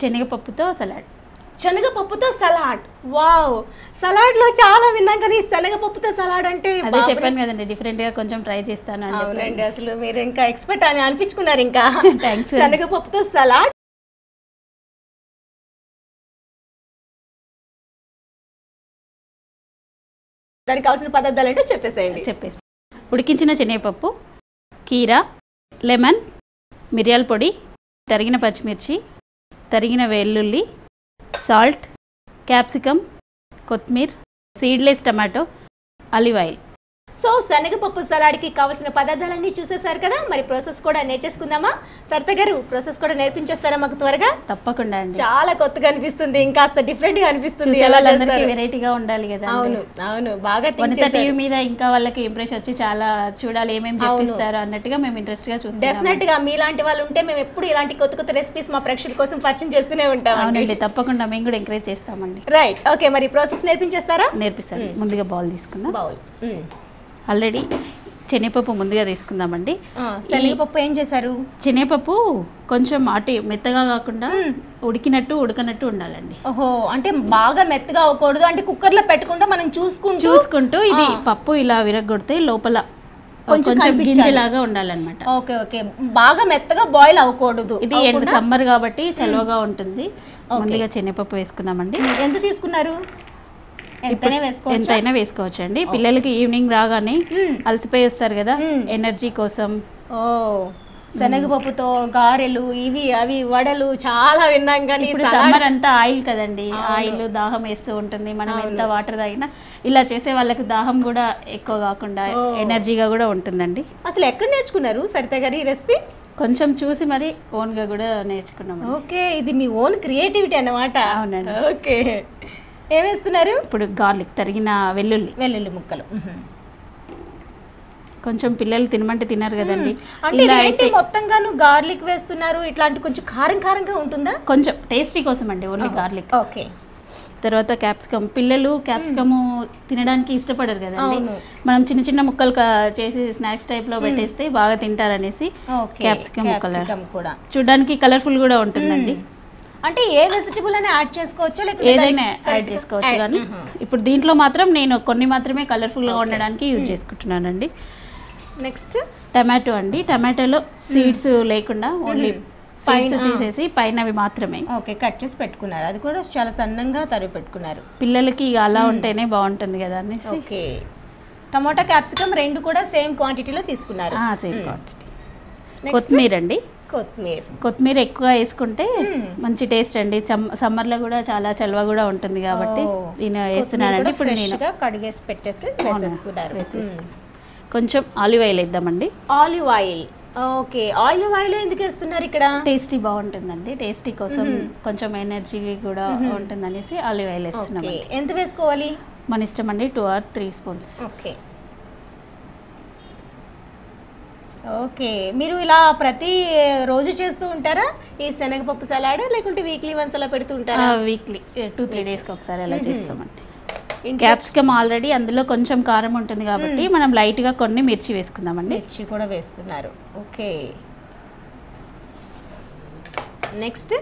శనగపప్పుతో salad. శనగపప్పుతో salad. Wow, సలాడ్లో చాలా విన్నాం కానీ శనగపప్పుతో సలాడ్ అంటే అదే చెప్పాను కదండి, డిఫరెంట్గా కొంచెం ట్రై చేస్తాను అని. అవునండి, అసలు మీరు ఇంకా ఎక్స్పర్ట్ అని అనిపించుకున్నారు. ఇంకా థ్యాంక్స్. శనగపప్పుతో సలాడ్. దానికి కావాల్సిన పదార్థాలు అంటే చెప్పేసి. ఉడికించిన శనగపప్పు, కీరా, లెమన్, మిరియాల పొడి, తరిగిన పచ్చిమిర్చి, తరిగిన వెల్లుల్లి, సాల్ట్, క్యాప్సికమ్, కొత్తిమీర, seedless tomato, olive oil. So శనగపప్పు సలాడ్కి కావాల్సిన పదార్థాలన్నీ చూసేసారు కదా, మరి ప్రాసెస్ కూడా నేర్చేసుకుందామా? సరిత గారు, ప్రాసెస్ కూడా నేర్పించేస్తారా మాకు త్వరగా? తప్పకుండా అండి. చాలా కొత్తగా అనిపిస్తుంది, ఇంకాస్త డిఫరెంట్ గా అనిపిస్తుంది. వెరైటీగా ఉండాలి కదా. అవును అవును, బాగా వనిత టీవీ మీద ఇంకా వాళ్ళకి ఇంప్రెషన్ వచ్చి చాలా చూడాలి ఏమేమి చేపిస్తారు అన్నట్టుగా మేము ఇంట్రెస్ట్ గా చూస్తాం. డెఫినెట్ గా మీలాంటి వాళ్ళు ఉంటే మేము ఎప్పుడు ఇలాంటి కొత్త కొత్త రెసిపీస్ మా ప్రేక్షకుల కోసం పరిచయం చేస్తూనే ఉంటాం. అవునండి, తప్పకుండా మేము కూడా ఎంకరేజ్ చేస్తామండి. రైట్, ఓకే, మరి ప్రాసెస్ నేర్పించేస్తారా? నేర్పిస్తాను. ముందుగా బౌల్ తీసుకుందాం. బౌల్ ఆల్రెడీ శనగపప్పు ముందుగా తీసుకుందామండి. శనగపప్పు ఏం చేశారు? శనగపప్పు కొంచెం మెత్తగా కాకుండా ఉడకనట్టు ఉండాలండి. ఓహో, అంటే బాగా మెత్తగా అవ్వకూడదు, అంటే కుక్కర్ లో పెట్టకుండా మనం చూసుకుంటూ ఇది పప్పు ఇలా విరగొడితే లోపల కొంచెం గింజలాగా ఉండాలన్నమాట. ఓకే ఓకే, బాగా మెత్తగా బాయిల్ అవ్వకూడదు. ఇది సమ్మర్ కాబట్టి చల్లగా ఉంటుంది. ముందుగా శనగపప్పు వేసుకుందామండి. ఎంత తీసుకున్నారు? ఎంతైనా వేసుకోవచ్చు అండి. పిల్లలకి ఈవినింగ్ రాగానే అలసిపోయి వస్తారు కదా, ఎనర్జీ కోసం. ఓ, శనగపప్పుతో గారెలు, ఇవి అవి వడలు చాలా విన్నాం కానీ ఇప్పుడు సమ్మర్ అంతా ఆయిల్ కదండి, ఆయిల్ దాహం వేస్తూ ఉంటుంది. మనం ఎంత వాటర్ తాగినా ఇలా చేసే వాళ్ళకి దాహం కూడా ఎక్కువ కాకుండా ఎనర్జీగా కూడా ఉంటుందండి. అసలు ఎక్కడ నేర్చుకున్నారు సరిత గారు ఈ రెసిపీ? కొంచెం చూసి మరి ఓన్ గా కూడా నేర్చుకున్నాం. ఓకే, ఇది మీ ఓన్ క్రియేటివిటీ అన్నమాట. అవునండి. ఓకే, ఏమేస్తున్నారు? ఇప్పుడు గార్లిక్, తరిగిన వెల్లుల్లి ముక్కలు. కొంచెం పిల్లలు తినమంటే తినరు కదండి. అంటే మొత్తంగాను గార్లిక్ వేస్తున్నారు, ఇట్లాంటి కొంచెం కారంగా ఉంటుందా? కొంచెం టేస్టీ కోసం అండి, ఓన్లీ గార్లిక్. ఓకే, తర్వాత క్యాప్సికమ్. పిల్లలు క్యాప్సికమ్ తినడానికి ఇష్టపడరు కదండి, మనం చిన్న చిన్న ముక్కలు చేసి స్నాక్స్ టైప్ లో పెట్టేస్తే బాగా తింటారనేసి క్యాప్సికమ్ ముక్కలు కూడా చూడడానికి కలర్ఫుల్ కూడా ఉంటుందండి. అంటే ఏ వెజిటబుల్ అయినా యాడ్ చేసుకోవచ్చు, లేకపోతే ఏదైనా యాడ్ చేసుకోవచ్చు. కానీ ఇప్పుడు దీంట్లో మాత్రం నేను కొన్ని మాత్రమే కలర్ఫుల్ గా ఉండడానికి యూజ్ చేసుకుంటున్నానండి. నెక్స్ట్ టమాటో అండి. టమాటోలో సీడ్స్ లేకుండా ఓన్లీ సీడ్స్ తీసేసి పైనవి మాత్రమే కట్ చేసి పెట్టుకున్నారు. అది కూడా చాలా సన్నంగా తరిగి పెట్టుకున్నారు. పిల్లలకి అలా ఉంటేనే బాగుంటుంది కదా అనేసి. ఓకే, టమాటా క్యాప్సికమ్ రెండు కూడా సేమ్ క్వాంటిటీలో తీసుకున్నారు. Same quantity. కొత్తిమీర అండి. కొత్తిమీర ఎక్కువ వేసుకుంటే మంచి టేస్ట్ అండి. సమ్మర్ లో కూడా చాలా చలవ కూడా ఉంటుంది కాబట్టి నేను వేస్తున్నానండి. ఇప్పుడు నేను కడిగేసి పెట్టేసి కొంచెం ఆలివ్ ఆయిల్ వేద్దామండి. Olive oil. Okay, olive oil ఎందుకు వేస్తున్నారు ఇక్కడ? టేస్టీ బాగుంటుందండి, టేస్టీ కోసం కొంచెం ఎనర్జీ కూడా ఉంటుంది అనేసి ఆలివ్ ఆయిల్ వేస్తున్నాం. ఎంత వేసుకోవాలి? మన ఇష్టం అండి, 2 or 3 స్పూన్స్. ఓకే ఓకే, మీరు ఇలా ప్రతి రోజు చేస్తూ ఉంటారా ఈ శనగపప్పు సలాడ్, లేకుంటే వీక్లీ వన్స్ అలా పెడుతూ ఉంటారా? వీక్లీ 2-3 డేస్కి ఒకసారి అలా చేస్తామండి. క్యాప్సికమ్ ఆల్రెడీ అందులో కొంచెం కారం ఉంటుంది కాబట్టి మనం లైట్గా కొన్ని మిర్చి వేసుకుందామండి. మిర్చి కూడా వేస్తున్నారు. ఓకే, నెక్స్ట్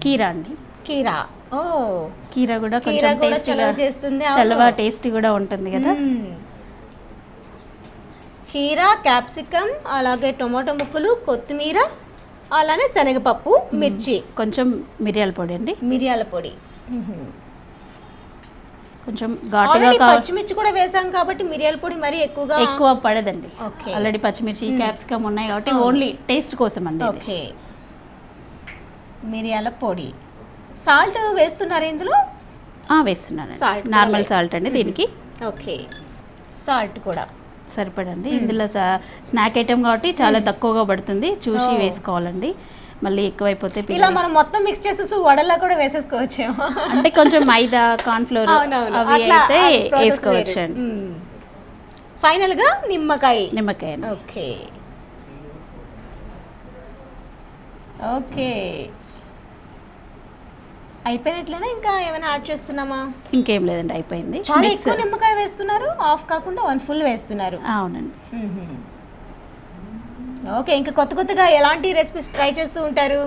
కీరా అండి. కీరా. ఓ, కీరా కూడా కొంచెం టేస్టీగా చేస్తుంది, చల్లవ టేస్టీ కూడా ఉంటుంది కదా. కీరా, క్యాప్సికమ్, అలాగే టొమాటో ముక్కలు, కొత్తిమీర, అలానే శనగపప్పు, మిర్చి, కొంచెం మిరియాల పొడి అండి. మిరియాల పొడి, కొంచెం ఘాటుగా. పచ్చిమిర్చి కూడా వేసాం కాబట్టి మిరియాల పొడి మరి ఎక్కువ పడదండి. ఆల్రెడీ పచ్చిమిర్చి క్యాప్సికమ్ ఉన్నాయి కాబట్టి ఓన్లీ టేస్ట్ కోసం అండి. ఓకే, మిరియాల పొడి. సాల్ట్ వేస్తున్నారు ఇందులో? వేస్తున్నాను, నార్మల్ సాల్ట్ అండి దీనికి. ఓకే, సాల్ట్ కూడా సరిపడండి. ఇందులో స్నాక్ ఐటమ్ కాబట్టి చాలా తక్కువగా పడుతుంది, చూసి వేసుకోవాలండి. మళ్ళీ ఎక్కువైపోతే ఇలా మనం మొత్తం మిక్స్ చేసేసి వడలా కూడా వేసేసుకోవచ్చేమో. అంటే కొంచెం మైదా, కార్న్ఫ్లోర్ అవి అయితే వేసుకోవచ్చు అండి. ఫైనల్ గా నిమ్మకాయ. ఓకే ఓకే, అయిపోయినట్లేనా? ఇంకా ఏమైనా యాడ్ చేస్తున్నామా? ఇంకేం లేదండి, అయిపోయింది. చాలా ఎక్కువ నిమ్మకాయ వేస్తున్నారు, హాఫ్ కాకుండా 1 full వేస్తున్నారు. అవునండి. ఓకే, ఇంకా కొత్తగా ఎలాంటి రెసిపీస్ ట్రై చేస్తూ ఉంటారు?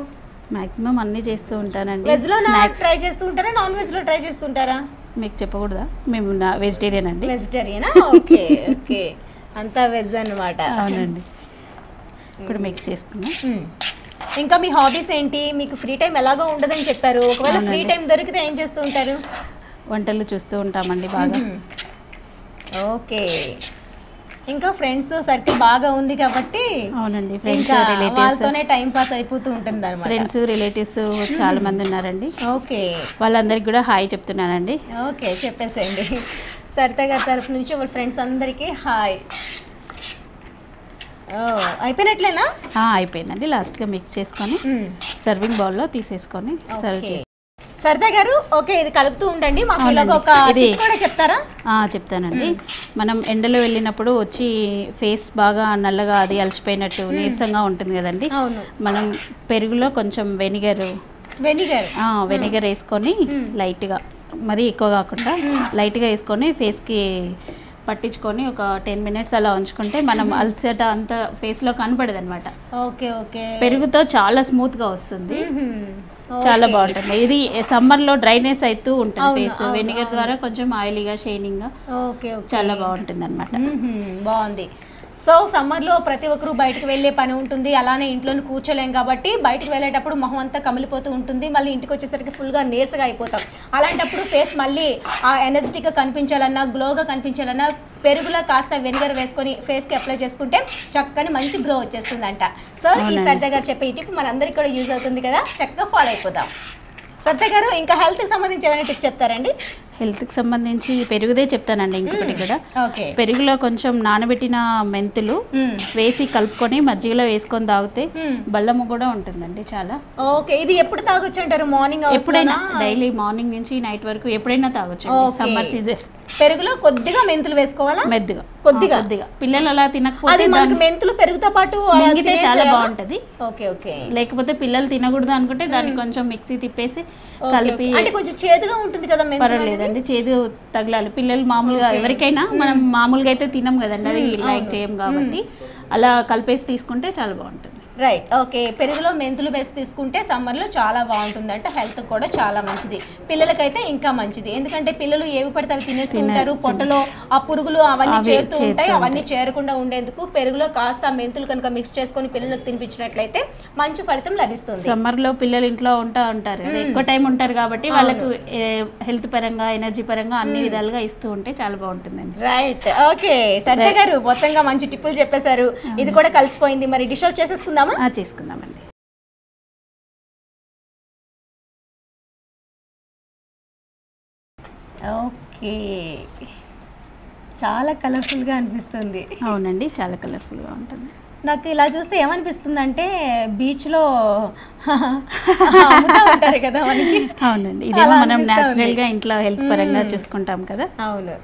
మాక్సిమం అన్నీ చేస్తూ ఉంటానండి. వెజ్లో ట్రై చేస్తూ ఉంటారా, నాన్ వెజ్లో ట్రై చేస్తుంటారా? మీకు చెప్పకూడదా, మేము వెజిటేరియన్ అండి. వెజిటేరియనా? ఓకే ఓకే, అంతా వెజ్ అన్నమాట. అవునండి. ఇప్పుడు మిక్స్ చేసుకున్నాం. ఇంకా మీ హాబీస్ ఏంటి? మీకు ఫ్రీ టైం ఎలాగో ఉండదని చెప్పారు, ఒకవేళ ఫ్రీ టైం దొరికితే ఏం చేస్తూ ఉంటారు? వంటలు చూస్తూ ఉంటామండి బాగా. ఓకే, ఇంకా ఫ్రెండ్స్ సర్కిల్ బాగా ఉంది కాబట్టి అవునండి, ఫ్రెండ్స్ వాళ్ళతోనే టైం పాస్ అయిపోతూ ఉంటుంది అన్నమాట. ఫ్రెండ్స్ రిలేటివ్స్ చాలా మంది ఉన్నారండి. ఓకే, వాళ్ళందరికి కూడా హాయ్ చెప్తున్నానండి. ఓకే చెప్పేసేయండి. సరిత గారి తరపు నుంచి వాళ్ళ ఫ్రెండ్స్ అందరికీ హాయ్. అయిపోయినట్లేనా? అయిపోయిందండి. లాస్ట్గా మిక్స్ చేసుకొని సర్వింగ్ బౌల్లో తీసేసుకొని సర్వ్ చేసి. సరిత గారు ఓకే, ఇది కలుపుతూ ఉండండి, మాకు ఇలాగ ఒక టిప్ కూడా చెప్తారా? చెప్తానండి. మనం ఎండలో వెళ్ళినప్పుడు వచ్చి ఫేస్ బాగా నల్లగా అది అలసిపోయినట్టు నీరసంగా ఉంటుంది కదండి. మనం పెరుగులో కొంచెం వెనిగర్ వేసుకొని లైట్గా, మరీ ఎక్కువ కాకుండా లైట్గా వేసుకొని ఫేస్కి పట్టించుకొని ఒక 10 minutes అలా ఉంచుకుంటే మనం అలసట అంత ఫేస్లో కనపడదు అనమాట. పెరుగుతో చాలా స్మూత్గా వస్తుంది, చాలా బాగుంటుంది. ఇది సమ్మర్లో డ్రైనెస్ అవుతూ ఉంటుంది ఫేస్, వెనిగర్ ద్వారా కొంచెం ఆయిలీగా షైనింగ్గా చాలా బాగుంటుంది అనమాట. బాగుంది. సో సమ్మర్లో ప్రతి ఒక్కరు బయటకు వెళ్ళే పని ఉంటుంది, అలానే ఇంట్లోనే కూర్చోలేం కాబట్టి బయటకు వెళ్ళేటప్పుడు మొహం అంతా కమిలిపోతూ ఉంటుంది, మళ్ళీ ఇంటికి వచ్చేసరికి ఫుల్గా నీరసగా అయిపోతాం. అలాంటప్పుడు ఫేస్ మళ్ళీ ఆ ఎనర్జెటిక్గా కనిపించాలన్నా, గ్లోగా కనిపించాలన్నా పెరుగులో కాస్త వెనిగర్ వేసుకొని ఫేస్కి అప్లై చేసుకుంటే చక్కని మంచి గ్లో వచ్చేస్తుందంట. సో ఈ సరిత గారు చెప్పే ఈ టిప్ మనందరికీ కూడా యూజ్ అవుతుంది కదా, చక్కగా ఫాలో అయిపోతాం. సరిత గారు ఇంకా హెల్త్కి సంబంధించి ఏమైనా టిప్స్ చెప్తారండి? హెల్త్కి సంబంధించి పెరుగుదే చెప్తానండి. ఇంకొకటి కూడా, పెరుగులో కొంచెం నానబెట్టిన మెంతులు వేసి కలుపుకొని మజ్జిగలో వేసుకొని తాగితే బల్లము కూడా ఉంటుందండి చాలా. ఓకే, ఇది ఎప్పుడు తాగొచ్చు అంటారు? మార్నింగ్ ఎప్పుడైనా, డైలీ మార్నింగ్ నుంచి నైట్ వరకు ఎప్పుడైనా తాగొచ్చు. సమ్మర్ సీజన్ పెరుగులో కొద్దిగా మెంతులు వేసుకోవాలా? మెద్దుగా, కొద్దిగా. పిల్లలు అలా తినకపోతే మెంతులు పెరుగుతో పాటు చాలా బాగుంటది. ఓకే ఓకే, లేకపోతే పిల్లలు తినకూడదు అనుకుంటే దాన్ని కొంచెం మిక్సీ తిప్పేసి కలిపి, అంటే కొంచెం చేదుగా ఉంటుంది కదా, పర్వాలేదండి, చేదు తగలాలి. పిల్లలు మామూలుగా ఎవరికైనా, మనం మామూలుగా అయితే తినం కదండి, అది లైక్ చేయం కాబట్టి అలా కలిపేసి తీసుకుంటే చాలా బాగుంటుంది. Right, okay. పెరుగులో మెంతులు వేసి తీసుకుంటే సమ్మర్లో చాలా బాగుంటుంది అంటే హెల్త్ కూడా చాలా మంచిది, పిల్లలకైతే ఇంకా మంచిది. ఎందుకంటే పిల్లలు ఏవి పడితే అవి తినేస్తూ ఉంటారు, పొట్టలో ఆ పురుగులు అవన్నీ చేరుతూ ఉంటాయి. అవన్నీ చేరకుండా ఉండేందుకు పెరుగులో కాస్త మెంతులు కనుక మిక్స్ చేసుకొని పిల్లలకు తినిపించినట్లయితే మంచి ఫలితం లభిస్తుంది. సమ్మర్లో పిల్లలు ఇంట్లో ఉంటారు కదా, ఎక్కువ టైం ఉంటారు కాబట్టి వాళ్ళకు హెల్త్ పరంగా, ఎనర్జీ పరంగా అన్ని విధాలుగా ఇస్తూ ఉంటే చాలా బాగుంటుందండి. Right, okay. సరిత గారు మొత్తంగా మంచి టిప్పులు చెప్పేశారు. ఇది కూడా కలిసిపోయింది, మరి డిష్ అవుట్ చేసేసుకుందాం. చేసుకుందామండి. ఓకే, చాలా కలర్ఫుల్గా అనిపిస్తుంది. అవునండి, చాలా కలర్ఫుల్గా ఉంటుంది. నాకు ఇలా చూస్తే ఏమనిపిస్తుంది అంటే బీచ్లో ఉంటారు కదా మనకి. అవునండి, ఇదేమో మనం న్యాచురల్గా ఇంట్లో హెల్త్ పరంగా చూసుకుంటాం కదా. అవును.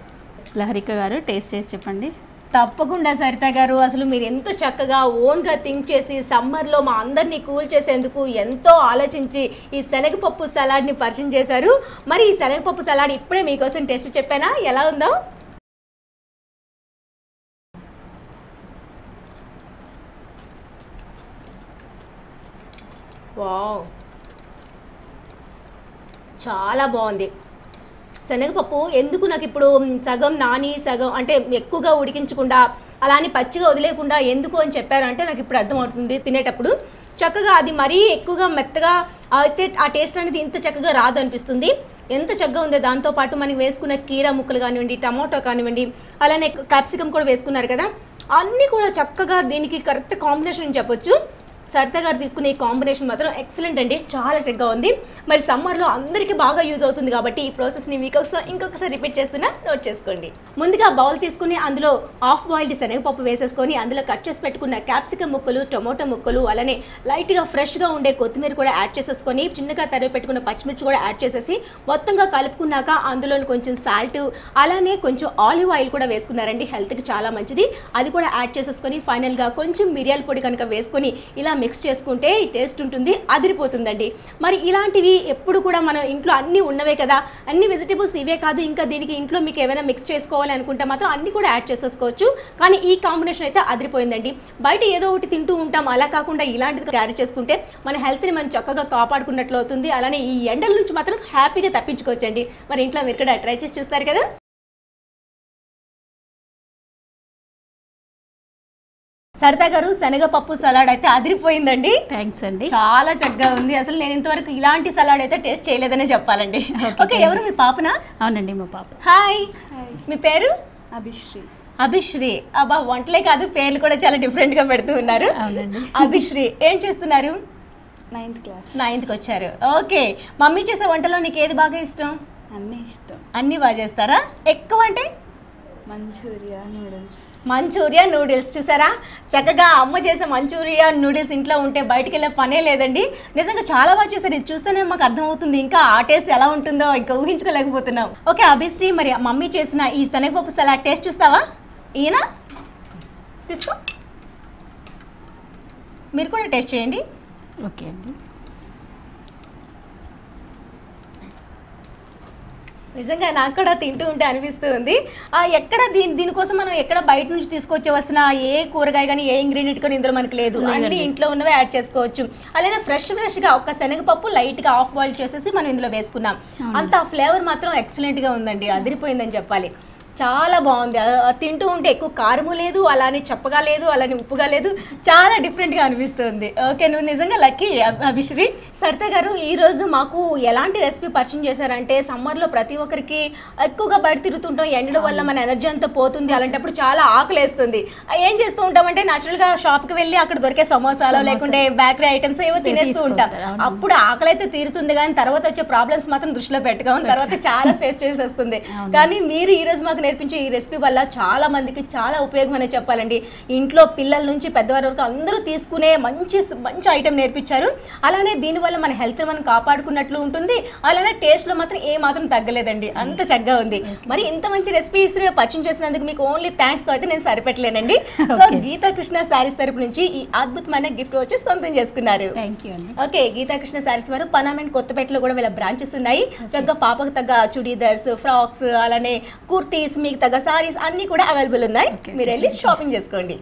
లహరిక గారు టేస్ట్ చేసి చెప్పండి. తప్పకుండా సరిత గారు, అసలు మీరు ఎంతో చక్కగా ఓన్గా థింక్ చేసి సమ్మర్లో మా అందరినీ కూల్ చేసేందుకు ఎంతో ఆలోచించి ఈ శనగపప్పు సలాడ్ని పరిచయం చేశారు. మరి ఈ శనగపప్పు సలాడ్ ఇప్పుడే మీకోసం టేస్ట్ చెప్పానా, ఎలా ఉందో? వావ్, చాలా బాగుంది. శనగపప్పు ఎందుకు నాకు ఇప్పుడు సగం నాని సగం అంటే ఎక్కువగా ఉడికించకుండా అలానే పచ్చిగా వదిలేకుండా ఎందుకు అని చెప్పారంటే నాకు ఇప్పుడు అర్థమవుతుంది. తినేటప్పుడు చక్కగా అది మరీ ఎక్కువగా మెత్తగా అయితే ఆ టేస్ట్ అనేది ఇంత చక్కగా రాదు అనిపిస్తుంది. ఎంత చక్కగా ఉందో. దాంతోపాటు మనకి వేసుకున్న కీరా ముక్కలు కానివ్వండి, టమాటో కానివ్వండి, అలానే క్యాప్సికమ్ కూడా వేసుకున్నారు కదా, అన్నీ కూడా చక్కగా దీనికి కరెక్ట్ కాంబినేషన్ అని చెప్పొచ్చు. సరిత గారు తీసుకునే ఈ కాంబినేషన్ మాత్రం ఎక్సలెంట్ అండి, చాలా చక్కగా ఉంది. మరి సమ్మర్లో అందరికీ బాగా యూజ్ అవుతుంది కాబట్టి ఈ ప్రాసెస్ని మీకోసం ఇంకొకసారి రిపీట్ చేస్తున్నా, నోట్ చేసుకోండి. ముందుగా బౌల్ తీసుకుని అందులో హాఫ్ బాయిల్డ్ శనగపప్పు వేసేసుకొని అందులో కట్ చేసి పెట్టుకున్న క్యాప్సికమ్ ముక్కలు, టొమాటో ముక్కలు, అలానే లైట్గా ఫ్రెష్గా ఉండే కొత్తిమీర కూడా యాడ్ చేసేసుకొని చిన్నగా తరిగి పెట్టుకున్న పచ్చిమిర్చి కూడా యాడ్ చేసేసి మొత్తంగా కలుపుకున్నాక అందులో కొంచెం సాల్ట్ అలానే కొంచెం ఆలివ్ ఆయిల్ కూడా వేసుకున్నారండి, హెల్త్కి చాలా మంచిది. అది కూడా యాడ్ చేసేసుకొని ఫైనల్గా కొంచెం మిరియాల పొడి కనుక వేసుకొని ఇలా మిక్స్ చేసుకుంటే ఈ టేస్ట్ ఉంటుంది, అదిరిపోతుందండి. మరి ఇలాంటివి ఎప్పుడు కూడా మనం ఇంట్లో అన్నీ ఉన్నవే కదా, అన్ని వెజిటేబుల్స్ ఇవే కాదు, ఇంకా దీనికి ఇంట్లో మీకు ఏమైనా మిక్స్ చేసుకోవాలి అనుకుంటే మాత్రం అన్ని కూడా యాడ్ చేసేసుకోవచ్చు. కానీ ఈ కాంబినేషన్ అయితే అదిరిపోయిందండి. బయట ఏదో ఒకటి తింటూ ఉంటాం, అలా కాకుండా ఇలాంటిది క్యారీ చేసుకుంటే మన హెల్త్ని మనం చక్కగా కాపాడుకున్నట్లు అవుతుంది. అలానే ఈ ఎండల నుంచి మాత్రం హ్యాపీగా తప్పించుకోవచ్చండి. మరి ఇంట్లో మీరు కూడా ట్రై చేసి చూస్తారు కదా. సరిత గారు, శనగపప్పు సలాడ్ అయితే అదిరిపోయిందండి. థ్యాంక్స్ అండి, చాలా చక్కగా ఉంది. అసలు నేను ఇంతవరకు ఇలాంటి సలాడ్ అయితే టేస్ట్ చేయలేదనే చెప్పాలండి. ఓకే, ఎవరు మీ పాపనా? అవునండి, మా పాప. హాయ్, మీ పేరు? అభిశ్రీ. అభిశ్రీ. అబ్బా, వంటలే కాదు పేర్లు కూడా చాలా డిఫరెంట్ గా పెడుతూ ఉన్నారు. అవునండి. అభిశ్రీ, ఏం చేస్తున్నారు? 9th class. 9th వచ్చారు. ఓకే, మమ్మీ చేసే వంటలో నీకు ఏది బాగా ఇష్టం? అన్నీ ఇష్టం. అన్నీ బాగా చేస్తారా? ఎక్కువ అంటే? Manchuria, noodles. Manchuria noodles. చూసారా, చక్కగా అమ్మ చేసే మంచూరియా నూడిల్స్ ఇంట్లో ఉంటే బయటికి వెళ్ళే పనే లేదండి. నిజంగా చాలా బాగా చేశారు. ఇది చూస్తేనే మాకు అర్థమవుతుంది, ఇంకా ఆ టేస్ట్ ఎలా ఉంటుందో ఇంకా ఊహించుకోలేకపోతున్నాం. ఓకే అభిశ్రీ, మరి మమ్మీ చేసిన ఈ శనగపప్పు సలాడ్ టేస్ట్ చూస్తావా? ఈయన తీసుకో, మీరు కూడా టేస్ట్ చేయండి. ఓకే అండి. నిజంగా నాకు కూడా తింటూ ఉంటే అనిపిస్తూ ఉంది. ఎక్కడ దీనికోసం మనం ఎక్కడ బయట నుంచి తీసుకొచ్చేవలసిన ఏ కూరగాయ కానీ ఏ ఇంగ్రీడియంట్ కానీ ఇందులో మనకు లేదు. అన్ని ఇంట్లో ఉన్నవే యాడ్ చేసుకోవచ్చు. అలానే ఫ్రెష్గా ఒక శనగపప్పు లైట్గా ఆఫ్ బాయిల్ చేసేసి మనం ఇందులో వేసుకున్నాం. అంత ఫ్లేవర్ మాత్రం ఎక్సలెంట్గా ఉందండి, అదిరిపోయిందని చెప్పాలి. చాలా బాగుంది. తింటూ ఉంటే ఎక్కువ కారము లేదు, అలానే చప్పగా లేదు, అలానే ఉప్పుగా లేదు, చాలా డిఫరెంట్గా అనిపిస్తుంది. ఓకే, నువ్వు నిజంగా లక్కీ అభిశ్రీ. సరిత గారు, ఈరోజు మాకు ఎలాంటి రెసిపీ పరిచయం చేశారంటే, సమ్మర్లో ప్రతి ఒక్కరికి ఎక్కువగా బయట తిరుగుతుంటాం, ఎండల వల్ల మన ఎనర్జీ అంతా పోతుంది. అలాంటప్పుడు చాలా ఆకలేస్తుంది. ఏం చేస్తూ ఉంటామంటే న్యాచురల్గా షాప్కి వెళ్ళి అక్కడ దొరికే సమోసాలు లేకుంటే బేకరీ ఐటమ్స్ ఏవో తినేస్తూ ఉంటాం. అప్పుడు ఆకలి అయితే తీరుతుంది, కానీ తర్వాత వచ్చే ప్రాబ్లమ్స్ మాత్రం దృష్టిలో పెట్టుకోవాలి, తర్వాత చాలా ఫేస్ చేసి వస్తుంది. కానీ మీరు ఈరోజు మాకు నేర్పించే ఈ రెసిపీ వల్ల చాలా మందికి చాలా ఉపయోగం అనే చెప్పాలండి. ఇంట్లో పిల్లల నుంచి పెద్దవారి వరకు అందరూ తీసుకునే మంచి మంచి ఐటెం నేర్పించారు. అలానే దీనివల్ల మన హెల్త్ మనం కాపాడుకున్నట్లు ఉంటుంది. అలానే టేస్ట్లో మాత్రం ఏ మాత్రం తగ్గలేదండి, అంత చక్కగా ఉంది. మరి ఇంత మంచి రెసిపీస్ పరిచయం చేసినందుకు మీకు ఓన్లీ థ్యాంక్స్తో అయితే నేను సరిపెట్టలేనండి. సో గీతాకృష్ణ శారీస్ తరపు నుంచి ఈ అద్భుతమైన గిఫ్ట్ వచ్చి సొంతం చేసుకున్నారు. ఓకే, గీతాకృష్ణ శారీస్ వారు పనామెంట్ కొత్తపేటలో కూడా వీళ్ళ బ్రాంచెస్ ఉన్నాయి. చక్కగా పాపకు తగ్గ చుడీదార్స్, ఫ్రాక్స్, అలానే కుర్తీస్, మీకు తగ్గ సారీస్ అన్ని కూడా అవైలబుల్ ఉన్నాయి. మీరు వెళ్ళి షాపింగ్ చేసుకోండి.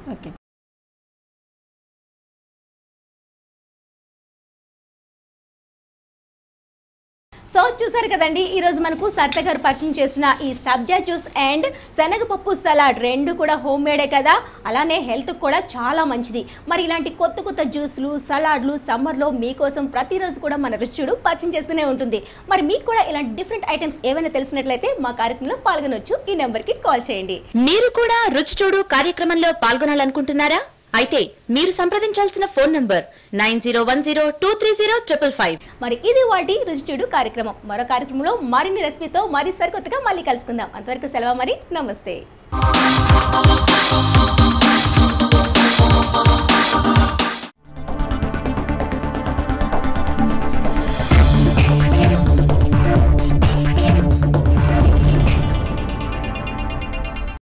సో చూసారు కదండి, ఈరోజు మనకు సరిత గారు పరిచయం చేసిన ఈ సబ్జా జ్యూస్ అండ్ శనగపప్పు సలాడ్ రెండు కూడా హోమ్ మేడే కదా, అలానే హెల్త్కి కూడా చాలా మంచిది. మరి ఇలాంటి కొత్త కొత్త జ్యూస్లు, సలాడ్లు సమ్మర్లో మీకోసం ప్రతిరోజు కూడా మన రుచిచుడు పరిచయం చేస్తూనే ఉంటుంది. మరి మీకు కూడా ఇలాంటి డిఫరెంట్ ఐటమ్స్ ఏమైనా తెలిసినట్లయితే మా కార్యక్రమంలో పాల్గొనొచ్చు. ఈ నెంబర్కి కాల్ చేయండి. మీరు కూడా రుచిచూడు కార్యక్రమంలో పాల్గొనాలనుకుంటున్నారా? అయితే మీరు సంప్రదించాల్సిన ఫోన్ నంబర్ 9010230555. మరి ఇది వాటి రుచిచూడు కార్యక్రమం. మరో కార్యక్రమంలో మరిన్ని రెసిపీతో మరి సరికొత్తగా మళ్ళీ కలుసుకుందాం. అంతవరకు సెలవు, మరి నమస్తే.